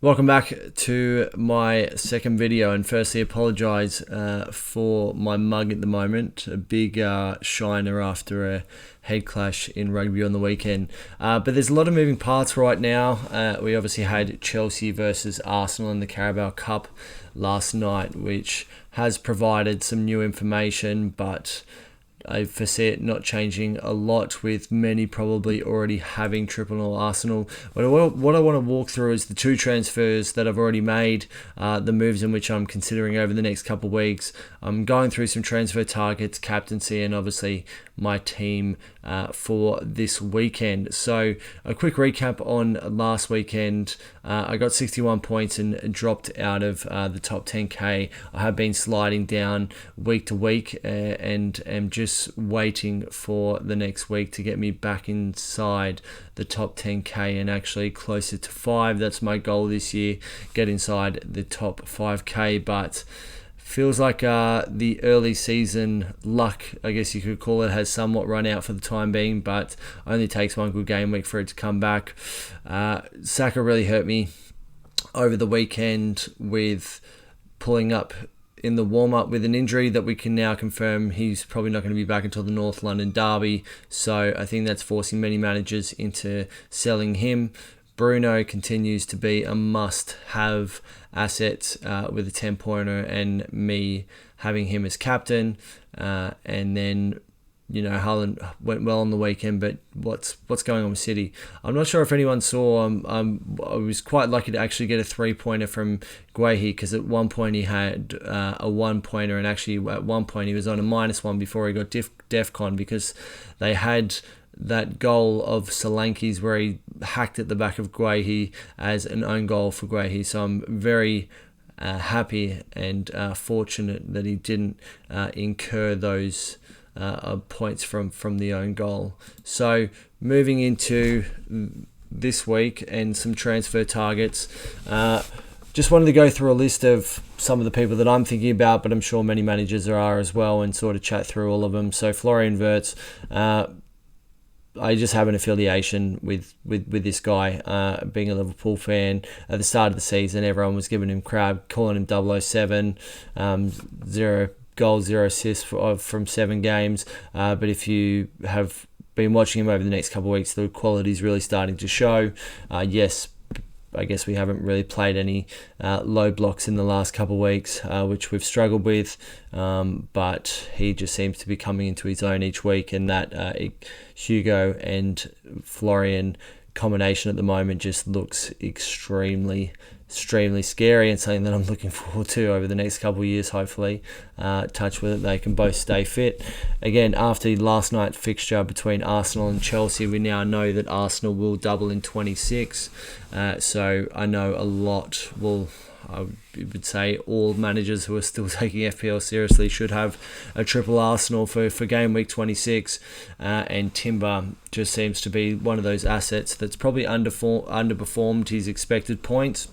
Welcome back to my second video, and firstly apologise for my mug at the moment. A big shiner after a head clash in rugby on the weekend. But there's a lot of moving parts right now. We obviously had Chelsea versus Arsenal in the Carabao Cup last night, which has provided some new information, but I foresee it not changing a lot, with many probably already having triple or Arsenal. But what I want to walk through is the two transfers that I've already made, the moves in which I'm considering over the next couple of weeks. I'm going through some transfer targets, captaincy, and obviously my team for this weekend. So a quick recap on last weekend. I got 61 points and dropped out of the top 10k. I have been sliding down week to week and am just waiting for the next week to get me back inside the top 10k and actually closer to 5. That's my goal this year, get inside the top 5k. But feels like the early season luck, I guess you could call it, has somewhat run out for the time being, but only takes one good game week for it to come back. Saka really hurt me over the weekend with pulling up in the warm-up with an injury that we can now confirm he's probably not going to be back until the North London derby. So I think that's forcing many managers into selling him. Bruno continues to be a must-have asset with a 10-pointer, and me having him as captain. And then, Haaland went well on the weekend, but what's going on with City? I'm not sure if anyone saw. I was quite lucky to actually get a 3-pointer from Guehi, because at one point he had a 1-pointer, and actually at one point he was on a -1 before he got DEFCON, because they had that goal of Solanke's where he hacked at the back of Guehi as an own goal for Guehi. So I'm very happy and fortunate that he didn't incur those points from the own goal. So moving into this week and some transfer targets. Just wanted to go through a list of some of the people that I'm thinking about, but I'm sure many managers are as well, and sort of chat through all of them. So Florian Wirtz, I just have an affiliation with this guy. Being a Liverpool fan, at the start of the season, everyone was giving him crap, calling him 007, 0 goals, 0 assists from 7 games. But if you have been watching him over the next couple of weeks, the quality is really starting to show. Yes, I guess we haven't really played any low blocks in the last couple of weeks, which we've struggled with. But he just seems to be coming into his own each week, and that Hugo and Florian combination at the moment just looks extremely scary, and something that I'm looking forward to over the next couple of years, hopefully. Touch with it, they can both stay fit. Again, after last night's fixture between Arsenal and Chelsea, we now know that Arsenal will double in 26. So I know a lot I would say all managers who are still taking FPL seriously should have a triple Arsenal for game week 26. And Timber just seems to be one of those assets that's probably underperformed his expected points.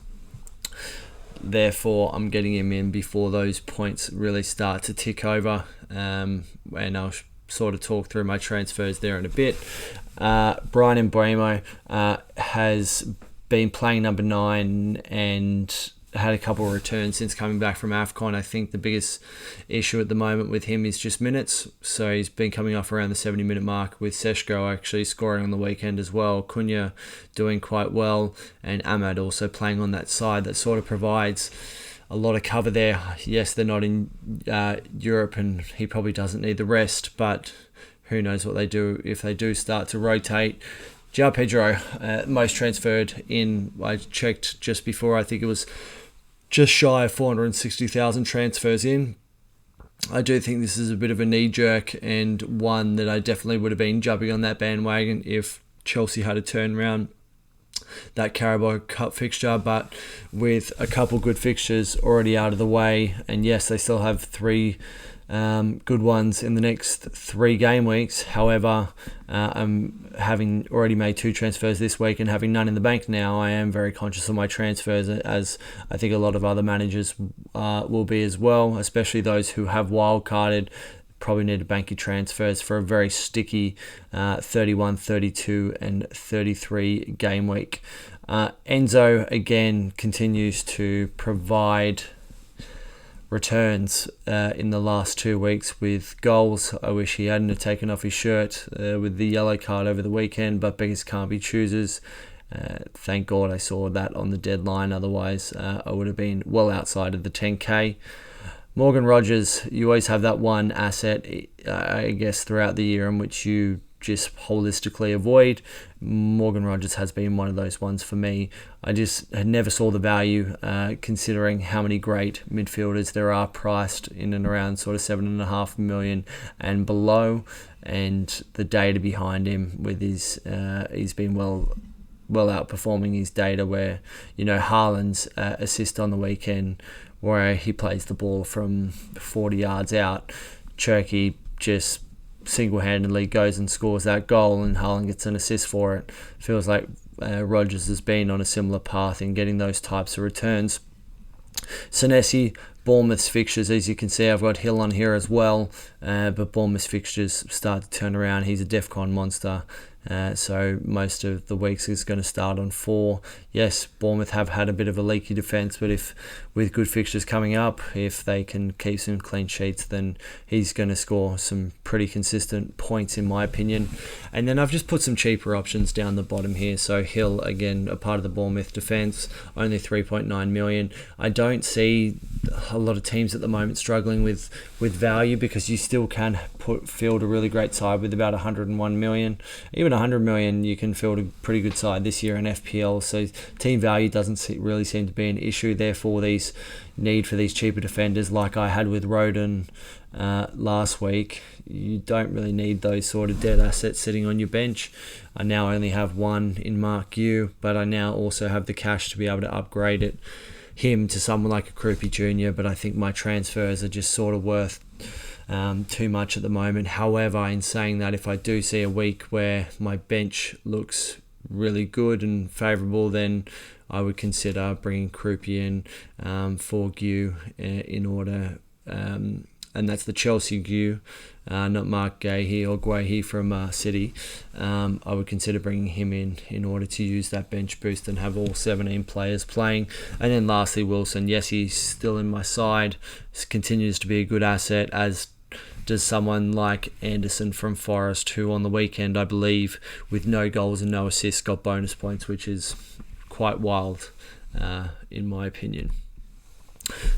Therefore, I'm getting him in before those points really start to tick over. And I'll sort of talk through my transfers there in a bit. Brian Mbeumo has been playing number 9 and had a couple of returns since coming back from AFCON. I think the biggest issue at the moment with him is just minutes. So he's been coming off around the 70-minute mark, with Seshko actually scoring on the weekend as well. Cunha doing quite well, and Ahmad also playing on that side. That sort of provides a lot of cover there. Yes, they're not in Europe, and he probably doesn't need the rest, but who knows what they do if they do start to rotate. João Pedro, most transferred in, I checked just before, I think it was just shy of 460,000 transfers in. I do think this is a bit of a knee-jerk, and one that I definitely would have been jumping on that bandwagon if Chelsea had a turnaround that Carabao Cup fixture. But with a couple good fixtures already out of the way, and yes, they still have 3 good ones in the next 3 game weeks. However, I'm having already made 2 transfers this week and having none in the bank now, I am very conscious of my transfers, as I think a lot of other managers will be as well, especially those who have wildcarded. Probably need to bank your transfers for a very sticky 31, 32 and 33 game week. Enzo, again, continues to provide returns in the last 2 weeks with goals. I wish he hadn't have taken off his shirt with the yellow card over the weekend, but beggars can't be choosers. Thank God I saw that on the deadline, otherwise I would have been well outside of the 10k. Morgan Rogers, you always have that one asset, I guess, throughout the year in which you just holistically avoid. Morgan Rogers has been one of those ones for me. I just never saw the value considering how many great midfielders there are priced in and around sort of 7.5 million and below, and the data behind him with his he's been well outperforming his data, where Haaland's assist on the weekend where he plays the ball from 40 yards out, Cherky just single-handedly goes and scores that goal and Haaland gets an assist for it. Feels like Rodgers has been on a similar path in getting those types of returns. Senesi, Bournemouth's fixtures, as you can see, I've got Hill on here as well, but Bournemouth's fixtures start to turn around. He's a DEFCON monster. So most of the weeks is going to start on 4. Yes, Bournemouth have had a bit of a leaky defence, but if with good fixtures coming up, if they can keep some clean sheets, then he's going to score some pretty consistent points in my opinion. And then I've just put some cheaper options down the bottom here. So Hill, again, a part of the Bournemouth defence, only 3.9 million. I don't see a lot of teams at the moment struggling with value, because you still can field a really great side with about 101 million. Even 100 million, you can field a pretty good side this year in FPL. So team value doesn't really seem to be an issue. Therefore, these need for these cheaper defenders, like I had with Rodon last week, you don't really need those sort of dead assets sitting on your bench. I now only have one in Mark Yu, but I now also have the cash to be able to upgrade him to someone like a Krupi Jr., but I think my transfers are just sort of worth too much at the moment. However, in saying that, if I do see a week where my bench looks really good and favourable, then I would consider bringing Krupi in for Gu in order, and that's the Chelsea Gu, not Mark Guehi or Guehi from City. I would consider bringing him in order to use that bench boost and have all 17 players playing. And then lastly, Wilson. Yes, he's still in my side. Continues to be a good asset, as does someone like Anderson from Forest, who on the weekend, I believe, with no goals and no assists, got bonus points, which is quite wild in my opinion.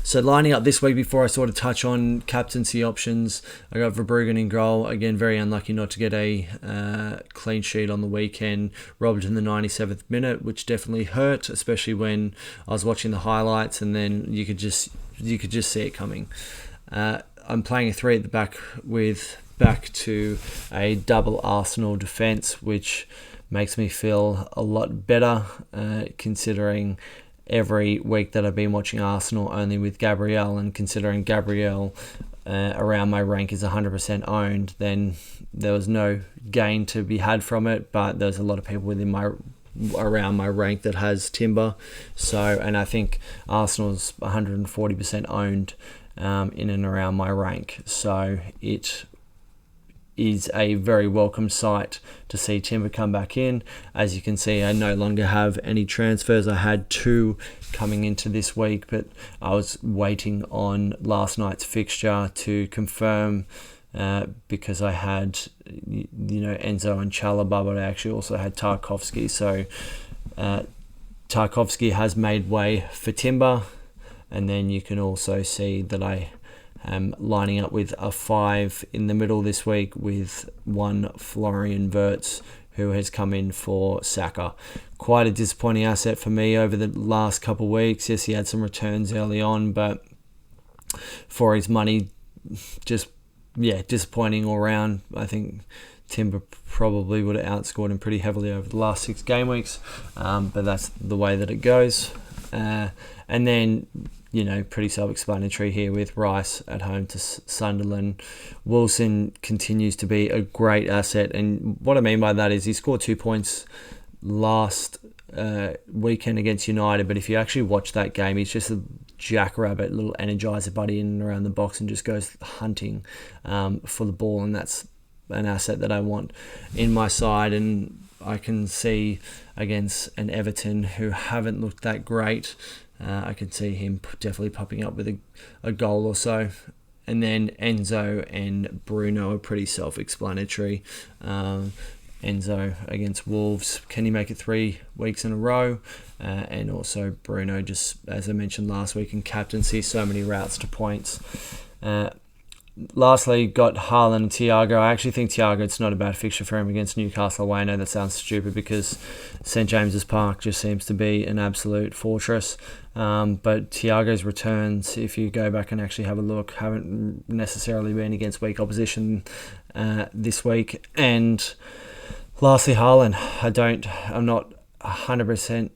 So lining up this week, before I sort of touch on captaincy options, I got Verbruggen in goal. Again, very unlucky not to get a clean sheet on the weekend. Robbed in the 97th minute, which definitely hurt, especially when I was watching the highlights, and then you could just see it coming. I'm playing a 3 at the back with back to a double Arsenal defence, which makes me feel a lot better considering every week that I've been watching Arsenal only with Gabriel, and considering Gabriel around my rank is 100% owned, then there was no gain to be had from it, but there's a lot of people around my rank that has Timber. So, and I think Arsenal's 140% owned in and around my rank. So it is a very welcome sight to see Timber come back in. As you can see, I no longer have any transfers. I had 2 coming into this week, but I was waiting on last night's fixture to confirm because I had Enzo and Chalobah, but I actually also had Tarkovsky. So Tarkovsky has made way for Timber, and then you can also see that I lining up with a 5 in the middle this week with one Florian Wirtz, who has come in for Saka. Quite a disappointing asset for me over the last couple of weeks. Yes, he had some returns early on, but for his money, just disappointing all round. I think Timber probably would have outscored him pretty heavily over the last 6 game weeks, but that's the way that it goes. And then, pretty self-explanatory here with Rice at home to Sunderland. Wilson continues to be a great asset, and what I mean by that is he scored 2 points last weekend against United, but if you actually watch that game, he's just a jackrabbit, little energizer buddy in and around the box and just goes hunting for the ball, and that's an asset that I want in my side, and I can see against an Everton who haven't looked that great, I can see him definitely popping up with a goal or so. And then Enzo and Bruno are pretty self-explanatory. Enzo against Wolves, can he make it 3 weeks in a row? And also Bruno, just as I mentioned last week, in captaincy, so many routes to points. Lastly, got Haaland and Thiago. I actually think Thiago, it's not a bad fixture for him against Newcastle away. I know that sounds stupid because St James's Park just seems to be an absolute fortress. But Thiago's returns, if you go back and actually have a look, haven't necessarily been against weak opposition this week. And lastly, Haaland. I'm not 100%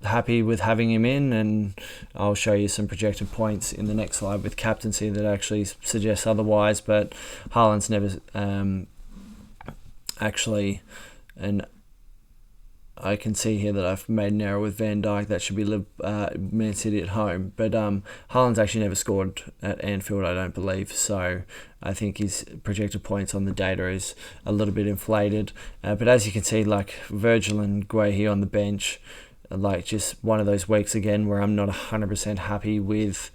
happy with having him in, and I'll show you some projected points in the next slide with captaincy that actually suggests otherwise. But Haaland's never actually, and I can see here that I've made an error with Van Dijk. That should be Man City at home. But Haaland's actually never scored at Anfield, I don't believe. So I think his projected points on the data is a little bit inflated. But as you can see, like Virgil and Guehi on the bench, like just one of those weeks again where I'm not 100% happy with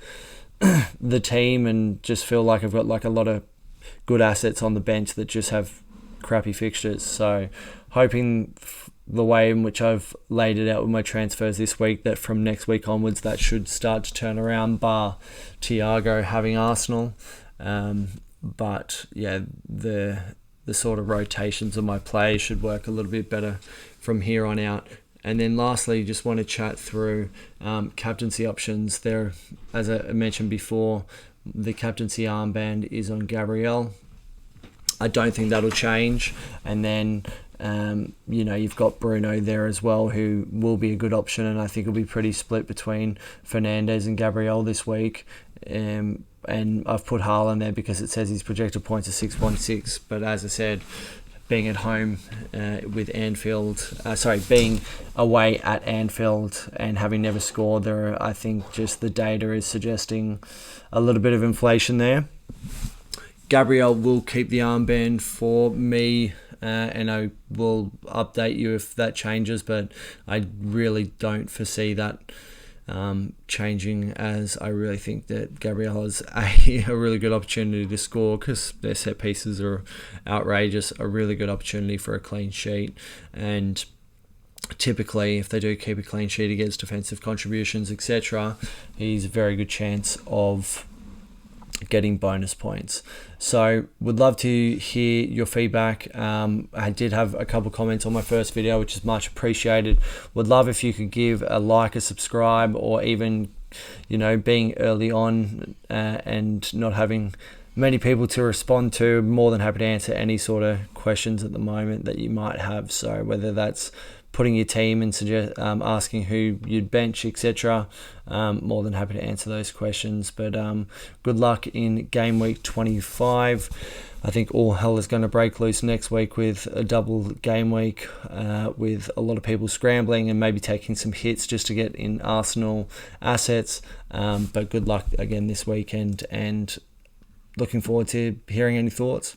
the team, and just feel like I've got like a lot of good assets on the bench that just have crappy fixtures. So hoping the way in which I've laid it out with my transfers this week, that from next week onwards that should start to turn around, bar Thiago having Arsenal. But yeah, the sort of rotations of my play should work a little bit better from here on out. And then lastly, just want to chat through captaincy options. There, as I mentioned before, the captaincy armband is on Gabriel. I don't think that'll change. And then, you've got Bruno there as well, who will be a good option. And I think it'll be pretty split between Fernandes and Gabriel this week. And I've put Haaland there because it says his projected points are 6.6. But as I said, being at home with being away at Anfield and having never scored there, I think just the data is suggesting a little bit of inflation there. Gabriel will keep the armband for me, and I will update you if that changes, but I really don't foresee that changing, as I really think that Gabriel has a really good opportunity to score because their set pieces are outrageous, a really good opportunity for a clean sheet. And typically, if they do keep a clean sheet against defensive contributions, etc., he's a very good chance of getting bonus points. So would love to hear your feedback. I did have a couple comments on my first video, which is much appreciated. Would love if you could give a like, a subscribe, or even being early on and not having many people to respond to. I'm more than happy to answer any sort of questions at the moment that you might have. So whether that's putting your team and asking who you'd bench, etc. More than happy to answer those questions. But good luck in game week 25. I think all hell is going to break loose next week with a double game week, with a lot of people scrambling and maybe taking some hits just to get in Arsenal assets. But good luck again this weekend, and looking forward to hearing any thoughts.